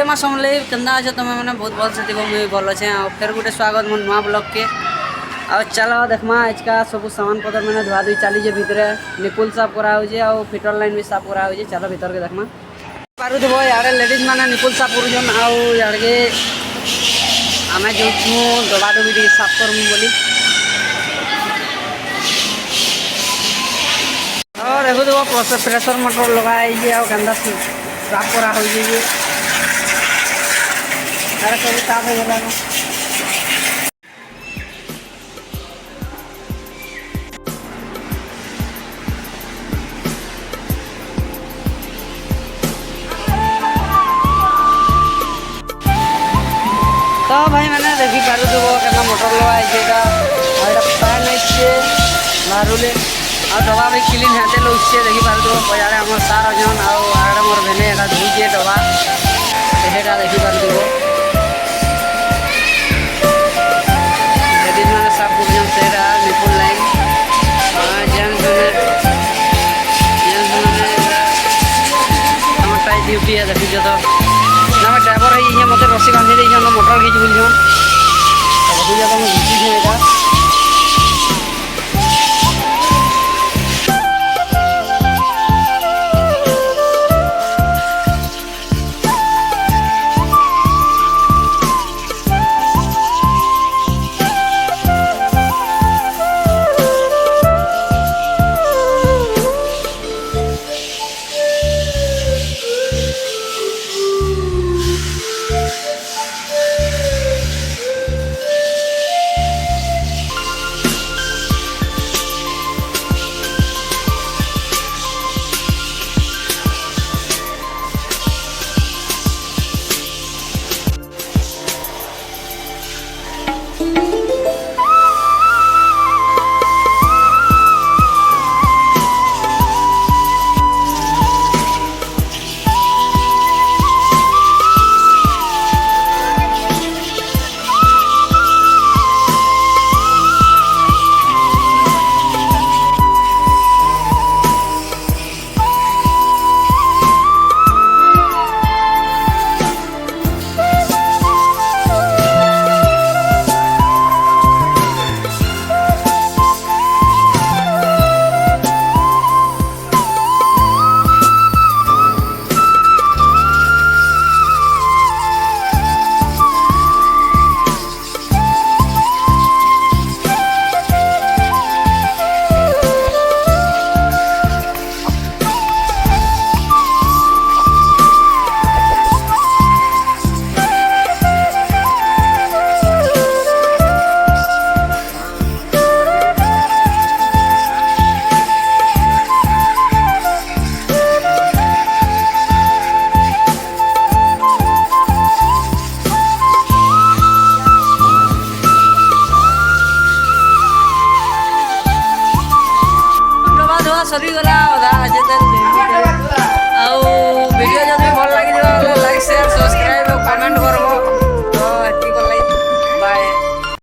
जमा समले केन्दा अच्छे तुम मैंने बहुत भल से मुझे भल अच्छे फिर गोटे स्वागत मोर नुआ ब्लॉग के आ चल देखमा आज का सब सामान पतर मैंने धुआ धुई चली भितर निपुल साफ कराऊे आ फिटर लाइन भी साफ कराऊे चल भीतर के देखमा पारुथ इे लेडीज मैंने निपुल साफ करुन आड़े आम जो दबा डबी साफ करमु बोली और देखो देखो प्रेसर मोटर लगाई आंदा साफ करा सब साफ हो गला तो भाई मैंने देखी पार क्या मोटर लगाई फैन बाहरुले आ डबा भी क्लीन हाथे लुचे देखी पार पजारे आम सार अजन आड़े मोर भेने धुचे डबा सेटा देखी पार लेडीज मैंने साफ कर सेटा निपुल लाइन जेन्ट्स मैंने ड्यूटी है देखी तो ना ड्राइवर है मत रसी बांधि दे मोटर घीच बोल देखी तो मुझे घीची यहाँ सरी गला अधा आज